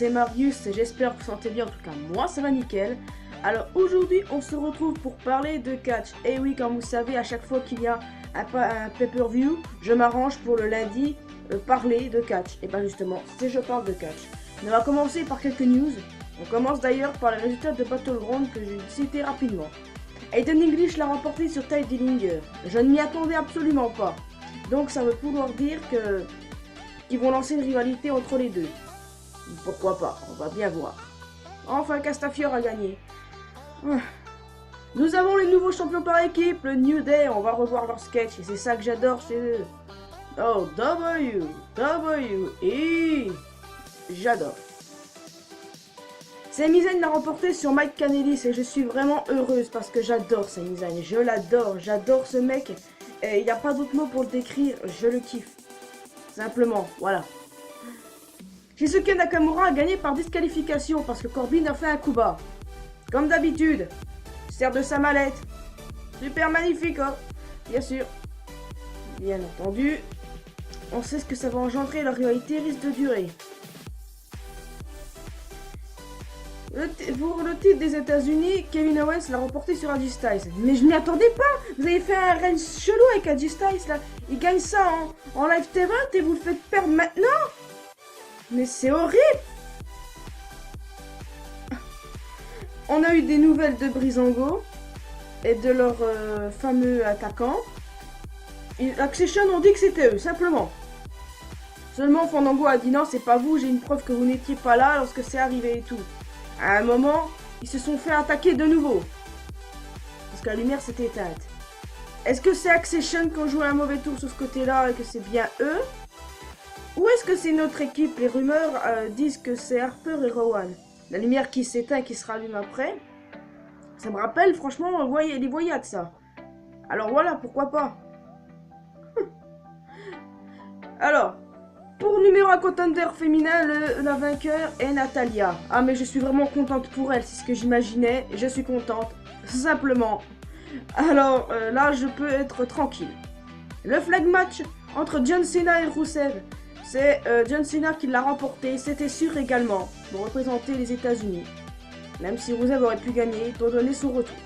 c'est Marius et j'espère que vous sentez bien, en tout cas moi ça va nickel. Alors aujourd'hui on se retrouve pour parler de catch. Et oui, comme vous savez, à chaque fois qu'il y a un pay-per-view, je m'arrange pour le lundi parler de catch. Et bien justement, c'est je parle de catch. On va commencer par quelques news. On commence d'ailleurs par les résultats de Battleground que je vais citer rapidement. Aiden English l'a remporté sur Ty Dillinger. Je ne m'y attendais absolument pas. Donc ça veut pouvoir dire qu'ils vont lancer une rivalité entre les deux. Pourquoi pas, on va bien voir. Enfin, Castafiore a gagné. Nous avons les nouveaux champions par équipe, le New Day, on va revoir leur sketch et c'est ça que j'adore chez eux. Oh, WWE, j'adore. Sami Zayn l'a remporté sur Mike Kanellis et je suis vraiment heureuse parce que j'adore Sami Zayn, je l'adore, j'adore ce mec. Il n'y a pas d'autre mot pour le décrire, je le kiffe. Simplement, voilà. Shinsuke Nakamura a gagné par disqualification parce que Corbin a fait un coup bas. Comme d'habitude, il sert de sa mallette. Super magnifique, hein. Bien sûr. Bien entendu. On sait ce que ça va engendrer, la rivalité risque de durer. Pour le titre des États-Unis, Kevin Owens l'a remporté sur AJ Styles. Mais je m'y attendais pas. Vous avez fait un run chelou avec AJ Styles là. Il gagne ça en live TV et vous le faites perdre maintenant. Mais c'est horrible. On a eu des nouvelles de Breezango et de leur fameux attaquant. Accession ont dit que c'était eux, simplement. Seulement Fandango a dit non, c'est pas vous, j'ai une preuve que vous n'étiez pas là lorsque c'est arrivé et tout. À un moment, ils se sont fait attaquer de nouveau. Parce que la lumière s'était éteinte. Est-ce que c'est Accession qui ont joué un mauvais tour sur ce côté-là et que c'est bien eux? Ou est-ce que c'est notre équipe? Les rumeurs disent que c'est Harper et Rowan. La lumière qui s'éteint et qui se rallume après. Ça me rappelle franchement les voyades ça. Alors voilà, pourquoi pas. Alors, pour numéro 1 contender féminin, la vainqueur est Natalia. Ah mais je suis vraiment contente pour elle, c'est ce que j'imaginais. Je suis contente, simplement. Alors là, je peux être tranquille. Le flag match entre John Cena et Rusev. C'est John Cena qui l'a remporté, c'était sûr également, pour représenter les États-Unis. Même si Rusev aurait pu gagner, étant donné son retour.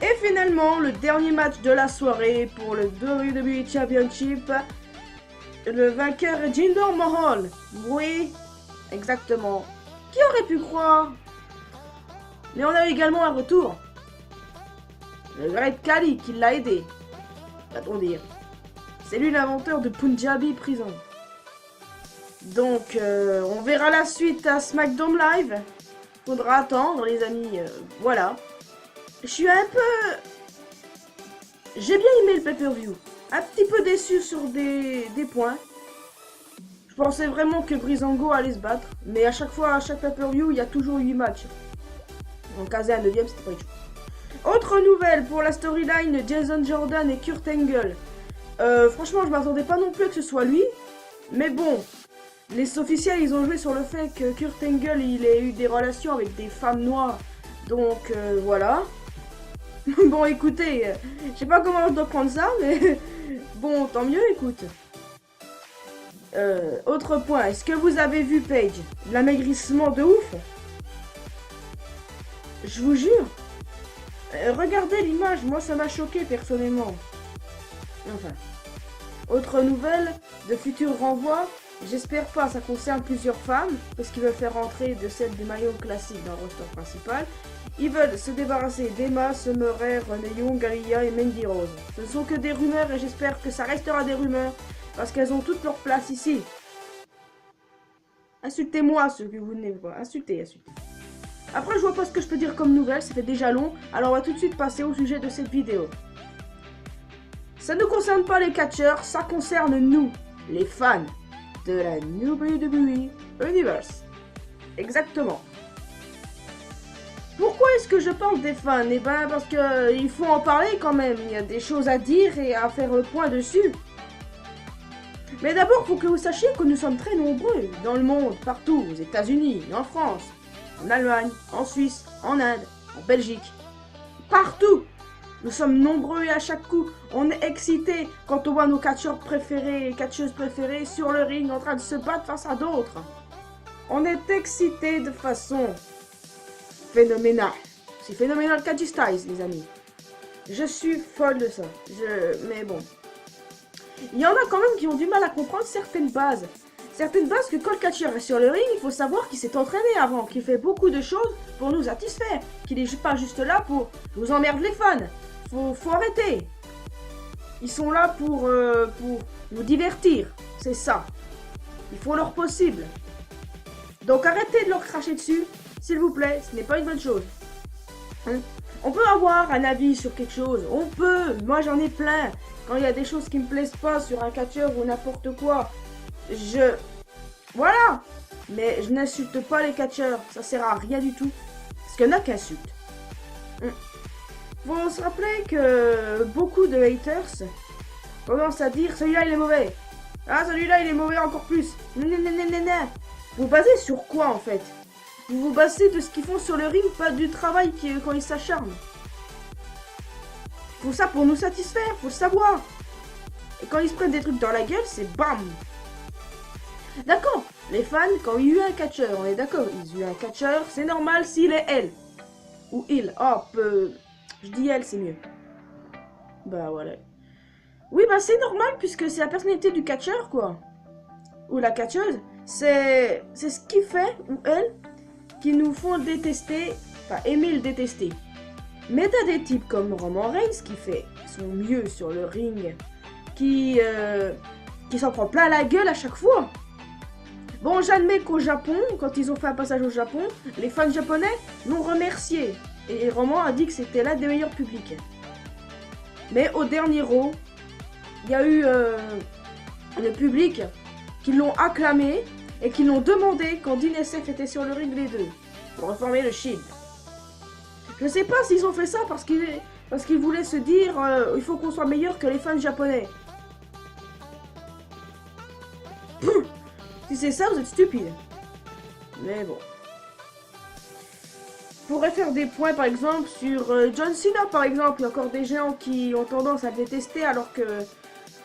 Et finalement, le dernier match de la soirée pour le WWE Championship. Le vainqueur est Jinder Mahal. Oui, exactement. Qui aurait pu croire? Mais on a également un retour. Le Great Khali qui l'a aidé. Va-t-on dire. C'est lui l'inventeur de Punjabi Prison. Donc, on verra la suite à SmackDown Live. Faudra attendre, les amis. Voilà. Je suis un peu... J'ai bien aimé le pay-per-view. Un petit peu déçu sur des points. Je pensais vraiment que Breezango allait se battre. Mais à chaque fois, à chaque pay-per-view, il y a toujours 8 matchs. Donc, casé à 9ème, c'était pas du tout. Autre nouvelle pour la storyline Jason Jordan et Kurt Angle. Franchement, je m'attendais pas non plus que ce soit lui. Mais bon, les officiels, ils ont joué sur le fait que Kurt Angle, il ait eu des relations avec des femmes noires. Donc, voilà. Bon, écoutez, je sais pas comment je dois prendre ça, mais bon, tant mieux, écoute. Autre point, est-ce que vous avez vu Paige? L'amaigrissement de ouf. Je vous jure. Regardez l'image, moi ça m'a choqué personnellement. Enfin. Autre nouvelle, de futurs renvois. J'espère pas, ça concerne plusieurs femmes, parce qu'ils veulent faire rentrer de celle du maillot classique dans le roster principal. Ils veulent se débarrasser d'Emma, Summerer, Renee Young, Aliyah et Mandy Rose. Ce ne sont que des rumeurs et j'espère que ça restera des rumeurs, parce qu'elles ont toute leur place ici. Insultez-moi ceux que vous n'aimez pas, insultez. Après je vois pas ce que je peux dire comme nouvelle, ça fait déjà long, alors on va tout de suite passer au sujet de cette vidéo. Ça ne concerne pas les catcheurs, ça concerne nous, les fans de la WWE Universe. Exactement. Pourquoi est-ce que je parle des fans? Eh ben parce que il faut en parler quand même, il y a des choses à dire et à faire le point dessus. Mais d'abord, il faut que vous sachiez que nous sommes très nombreux dans le monde, partout, aux États-Unis, en France, en Allemagne, en Suisse, en Inde, en Belgique, partout. Nous sommes nombreux et à chaque coup, on est excités quand on voit nos catcheurs préférés et catcheuses préférées sur le ring en train de se battre face à d'autres. On est excités de façon phénoménale. C'est phénoménal Catchy Styles, les amis. Je suis folle de ça. Mais bon. Il y en a quand même qui ont du mal à comprendre certaines bases. Certaines bases que quand le catcheur est sur le ring, il faut savoir qu'il s'est entraîné avant, qu'il fait beaucoup de choses pour nous satisfaire, qu'il n'est pas juste là pour nous emmerder les fans. Faut arrêter. Ils sont là pour nous divertir, c'est ça. Ils font leur possible. Donc arrêtez de leur cracher dessus, s'il vous plaît, ce n'est pas une bonne chose. Hein? On peut avoir un avis sur quelque chose, on peut, moi j'en ai plein. Quand il y a des choses qui me plaisent pas sur un catcheur ou n'importe quoi, voilà. Mais je n'insulte pas les catcheurs, ça sert à rien du tout. Parce qu'il n'y en a qui insultent. Faut se rappeler que beaucoup de haters commencent à dire celui-là il est mauvais. Ah celui-là il est mauvais encore plus. Vous basez sur quoi en fait? Vous vous basez de ce qu'ils font sur le ring, pas du travail quand ils s'acharnent. Faut ça pour nous satisfaire, faut le savoir. Et quand ils se prennent des trucs dans la gueule, c'est bam. D'accord, les fans, quand il y a eu un catcheur, on est d'accord, ils ont eu un catcheur, c'est normal s'il est elle. Ou il. Oh, je dis elle, c'est mieux. Bah voilà. Oui, bah c'est normal puisque c'est la personnalité du catcheur, quoi. Ou la catcheuse. C'est ce qui fait, ou elle, qui nous font détester, enfin aimer le détester. Mais t'as des types comme Roman Reigns qui fait son mieux sur le ring, qui s'en prend plein la gueule à chaque fois. Bon, j'admets qu'au Japon, quand ils ont fait un passage au Japon, les fans japonais l'ont remercié. Et Roman a dit que c'était l'un des meilleurs publics. Mais au dernier Raw, il y a eu le public qui l'ont acclamé et qui l'ont demandé quand Dean et Seth étaient sur le ring les deux, pour reformer le Shield. Je sais pas s'ils ont fait ça parce qu'ils voulaient se dire il faut qu'on soit meilleur que les fans japonais. Si c'est ça, vous êtes stupide. Mais bon. Je pourrais faire des points par exemple sur John Cena par exemple. Il y a encore des gens qui ont tendance à le détester alors que...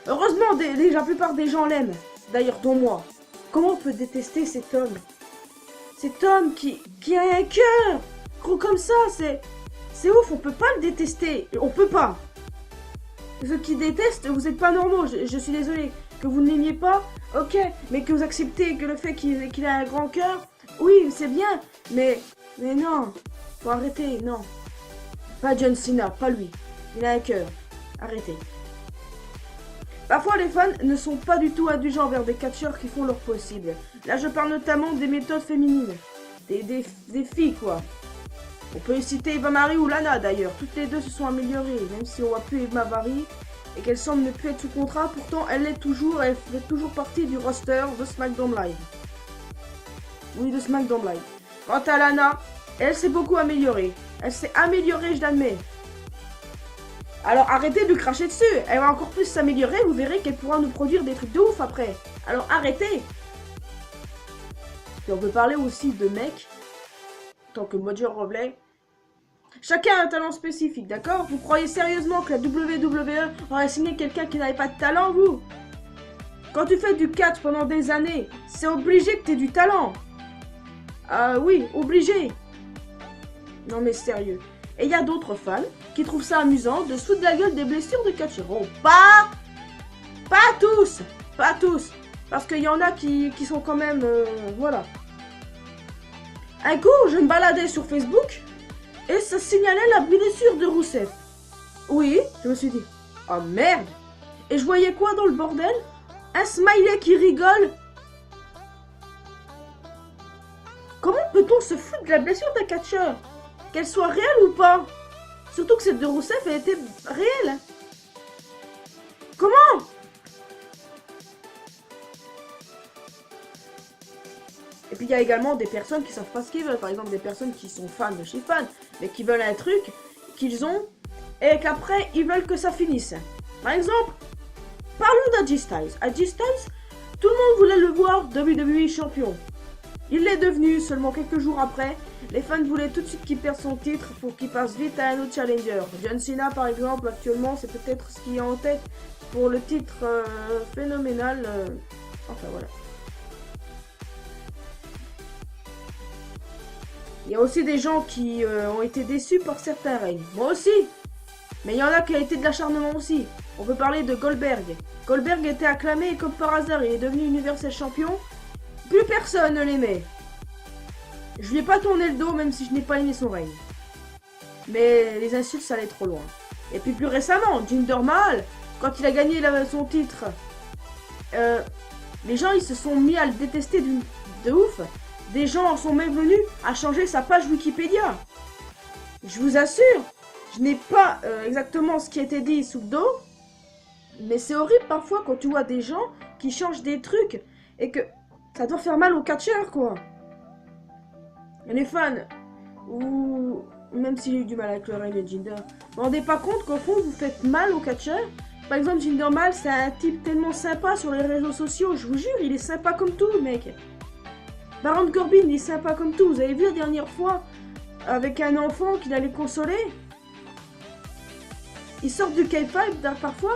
Heureusement, la plupart des gens l'aiment. D'ailleurs, dont moi. Comment on peut détester cet homme? Cet homme qui a un cœur gros comme ça, c'est ouf, on peut pas le détester. On peut pas. Ceux qui détestent, vous êtes pas normaux, je suis désolée. Que vous ne l'aimiez pas, ok, mais que vous acceptez que le fait qu'il a un grand cœur, oui, c'est bien, mais non, faut arrêter, non. Pas John Cena, pas lui. Il a un cœur. Arrêtez. Parfois, les fans ne sont pas du tout indulgents envers des catcheurs qui font leur possible. Là, je parle notamment des méthodes féminines. Des filles, quoi. On peut citer Eva Marie ou Lana, d'ailleurs. Toutes les deux se sont améliorées, même si on voit plus Eva Marie et qu'elle semble ne plus être sous contrat. Pourtant, elle l'est toujours, elle fait toujours partie du roster de SmackDown Live. Oui, de SmackDown Live. Quant à Lana, elle s'est beaucoup améliorée. Elle s'est améliorée, je l'admets. Alors arrêtez de lui cracher dessus. Elle va encore plus s'améliorer, vous verrez qu'elle pourra nous produire des trucs de ouf après. Alors arrêtez. Et on peut parler aussi de mecs, tant que Mojo Rawley. Chacun a un talent spécifique, d'accord? Vous croyez sérieusement que la WWE aurait signé quelqu'un qui n'avait pas de talent, vous? Quand tu fais du catch pendant des années, c'est obligé que tu aies du talent. Ah oui, obligé. Non mais sérieux. Et il y a d'autres fans qui trouvent ça amusant de se foutre de la gueule des blessures de catcheurs. Oh, pas tous. Pas tous. Parce qu'il y en a qui sont quand même... voilà. Un coup, je me baladais sur Facebook et ça signalait la blessure de Rusev. Oui, je me suis dit, oh merde. Et je voyais quoi dans le bordel? Un smiley qui rigole. Comment peut-on se foutre de la blessure d'un catcheur? Qu'elle soit réelle ou pas? Surtout que cette de Rusev, elle était réelle. Comment? Et puis il y a également des personnes qui savent pas ce qu'ils veulent. Par exemple, des personnes qui sont fans de chez fans, mais qui veulent un truc qu'ils ont et qu'après ils veulent que ça finisse. Par exemple, parlons d'AJ Styles. AJ Styles, tout le monde voulait le voir WWE champion. Il l'est devenu seulement quelques jours après. Les fans voulaient tout de suite qu'il perde son titre pour qu'il passe vite à un autre challenger. John Cena par exemple actuellement c'est peut-être ce qui est en tête pour le titre phénoménal. Enfin voilà. Il y a aussi des gens qui ont été déçus par certains règnes. Moi aussi. Mais il y en a qui a été de l'acharnement aussi. On peut parler de Goldberg. Goldberg était acclamé et comme par hasard il est devenu Universal Champion. Plus personne ne l'aimait. Je lui ai pas tourné le dos même si je n'ai pas aimé son règne. Mais les insultes ça allait trop loin. Et puis plus récemment, Jinder Mahal, quand il a gagné son titre, les gens ils se sont mis à le détester de ouf. Des gens en sont même venus à changer sa page Wikipédia. Je vous assure, je n'ai pas exactement ce qui a été dit sous le dos. Mais c'est horrible parfois quand tu vois des gens qui changent des trucs et que ça doit faire mal aux catcheurs quoi. Et les fans, ou même si j'ai eu du mal avec le règne de Jinder, vous vous rendez pas compte qu'au fond vous faites mal aux catcheurs. Par exemple Jinder Mahal c'est un type tellement sympa sur les réseaux sociaux, je vous jure il est sympa comme tout le mec. Baron Corbin il est sympa comme tout, vous avez vu la dernière fois avec un enfant qu'il allait consoler. Ils sortent du kayfabe parfois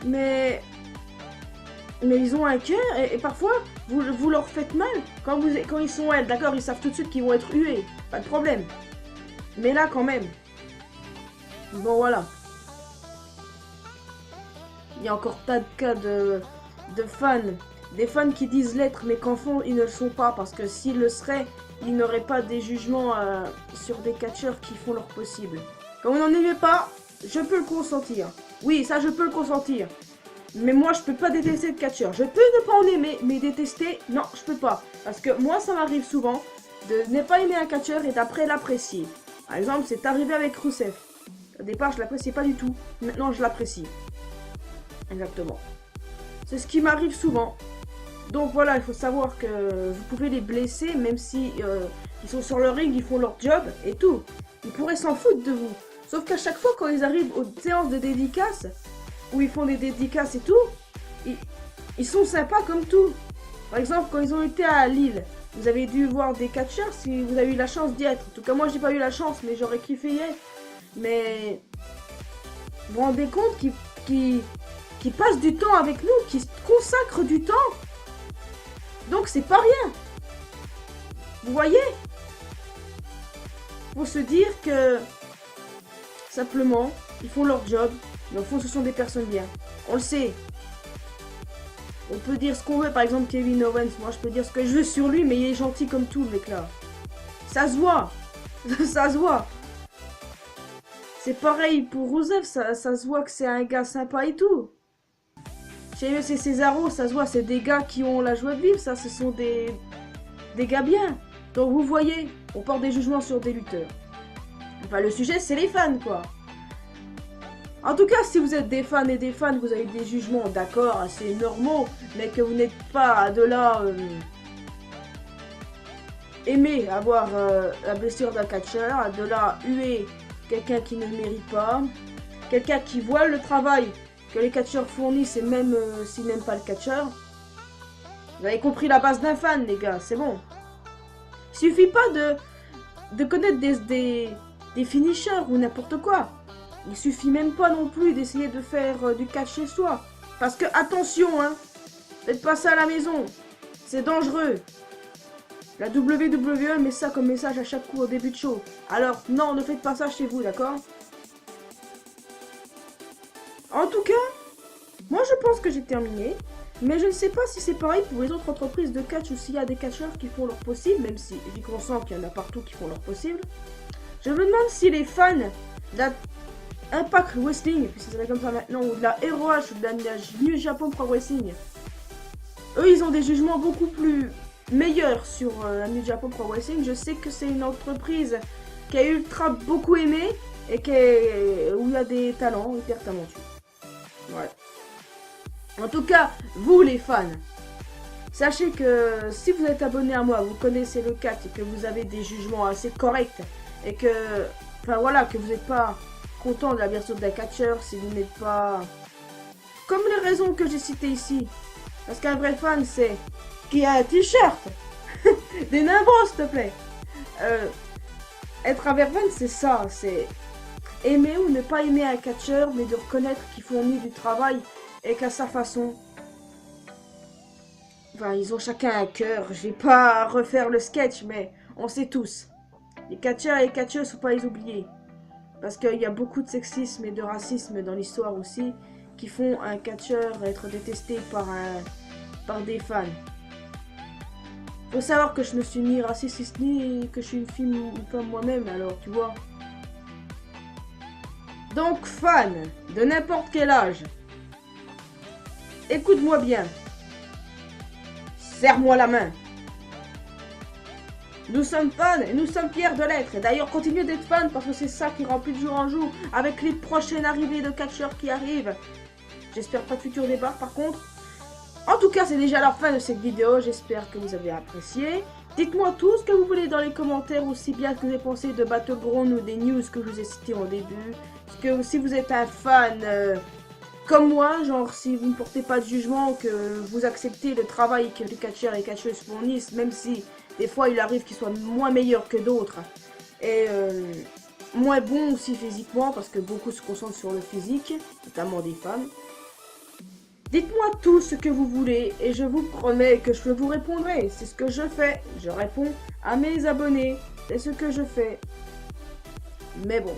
mais ils ont un cœur et parfois vous leur faites mal quand ils sont elles. D'accord, ils savent tout de suite qu'ils vont être hués, pas de problème. Mais là quand même. Bon voilà. Il y a encore tas de cas de fans. Des fans qui disent l'être mais qu'en fond ils ne le sont pas parce que s'ils le seraient, ils n'auraient pas des jugements sur des catcheurs qui font leur possible. Quand vous n'en aimez pas, je peux le consentir. Oui, ça je peux le consentir. Mais moi je peux pas détester le catcheur. Je peux ne pas en aimer, mais détester, non, je peux pas. Parce que moi ça m'arrive souvent de ne pas aimer un catcheur et d'après l'apprécier. Par exemple, c'est arrivé avec Rusev. Au départ, je l'appréciais pas du tout. Maintenant, je l'apprécie. Exactement. C'est ce qui m'arrive souvent. Donc voilà, il faut savoir que vous pouvez les blesser, même si ils sont sur le ring, ils font leur job et tout. Ils pourraient s'en foutre de vous. Sauf qu'à chaque fois, quand ils arrivent aux séances de dédicaces, où ils font des dédicaces et tout, ils sont sympas comme tout. Par exemple, quand ils ont été à Lille, vous avez dû voir des catcheurs si vous avez eu la chance d'y être. En tout cas, moi, j'ai pas eu la chance, mais j'aurais kiffé y être. Mais vous vous rendez compte qu'ils passent du temps avec nous, qu'ils consacrent du temps. Donc, c'est pas rien. Vous voyez? Faut se dire que simplement, ils font leur job. Mais au fond, ce sont des personnes bien. On le sait. On peut dire ce qu'on veut. Par exemple, Kevin Owens. Moi, je peux dire ce que je veux sur lui, mais il est gentil comme tout, le mec là. Ça se voit. Ça se voit. C'est pareil pour Rusev. Ça se voit que c'est un gars sympa et tout. Chez eux, c'est Cesaro. Ça se voit. C'est des gars qui ont la joie de vivre. Ça, ce sont des gars bien. Donc, vous voyez, on porte des jugements sur des lutteurs. Enfin, le sujet, c'est les fans, quoi. En tout cas, si vous êtes des fans et des fans, vous avez des jugements, d'accord, assez normaux, mais que vous n'êtes pas de là aimer avoir la blessure d'un catcheur, de là huer quelqu'un qui ne le mérite pas, quelqu'un qui voit le travail que les catcheurs fournissent et même s'ils n'aiment pas le catcheur. Vous avez compris la base d'un fan, les gars, c'est bon. Il suffit pas de connaître des finishers ou n'importe quoi. Il suffit même pas non plus d'essayer de faire du catch chez soi. Parce que, attention, hein, faites pas ça à la maison. C'est dangereux. La WWE met ça comme message à chaque coup au début de show. Alors, non, ne faites pas ça chez vous, d'accord? En tout cas, moi je pense que j'ai terminé. Mais je ne sais pas si c'est pareil pour les autres entreprises de catch ou s'il y a des catcheurs qui font leur possible, même si j'y consens qu'il y en a partout qui font leur possible. Je me demande si les fans d'Impact Wrestling, puis ça s'appelle comme ça maintenant, ou de la ROH ou de la New Japan Pro Wrestling, eux ils ont des jugements beaucoup plus meilleurs sur la New Japan Pro Wrestling. Je sais que c'est une entreprise qui a ultra beaucoup aimé et où il y a des talents hyper talentueux. Voilà. En tout cas, vous les fans, sachez que si vous êtes abonné à moi, vous connaissez le catch et que vous avez des jugements assez corrects et que, enfin voilà, que vous n'êtes pas content de la version d'un catcheur, si vous n'êtes pas, comme les raisons que j'ai citées ici, parce qu'un vrai fan c'est qui a un t-shirt Des nimbos, s'il te plaît. Être un verveine, c'est ça. C'est aimer ou ne pas aimer un catcheur, mais de reconnaître qu'il fournit du travail et qu'à sa façon. Enfin, ils ont chacun un cœur. Je vais pas refaire le sketch, mais on sait tous. Les catcheurs et les catcheuses, faut pas les oublier. Parce qu'il y a beaucoup de sexisme et de racisme dans l'histoire aussi, qui font un catcheur être détesté par des fans. Faut savoir que je ne suis ni raciste ni que je suis une fille ou pas moi-même, alors tu vois. Donc fan de n'importe quel âge, écoute-moi bien. Serre-moi la main. Nous sommes fans et nous sommes fiers de l'être. Et d'ailleurs, continuez d'être fans parce que c'est ça qui remplit de jour en jour avec les prochaines arrivées de catcheurs qui arrivent. J'espère pas de futurs débats par contre. En tout cas, c'est déjà la fin de cette vidéo. J'espère que vous avez apprécié. Dites-moi tout ce que vous voulez dans les commentaires, aussi bien ce que vous avez pensé de Battleground ou des news que je vous ai citées au début. Parce que si vous êtes un fan comme moi, genre si vous ne portez pas de jugement, que vous acceptez le travail que les catcheurs et les catcheuses fournissent, même si des fois il arrive qu'ils soient moins meilleurs que d'autres. Et moins bons aussi physiquement, parce que beaucoup se concentrent sur le physique, notamment des femmes. Dites-moi tout ce que vous voulez et je vous promets que je vous répondrai. C'est ce que je fais. Je réponds à mes abonnés. C'est ce que je fais. Mais bon.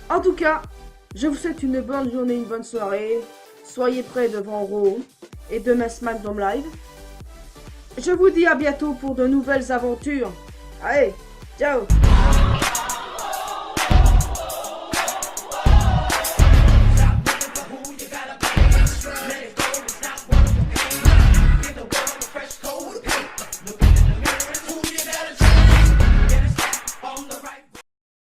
En tout cas, je vous souhaite une bonne journée, une bonne soirée. Soyez prêts devant Raw et demain SmackDown Live. Je vous dis à bientôt pour de nouvelles aventures. Allez, ciao!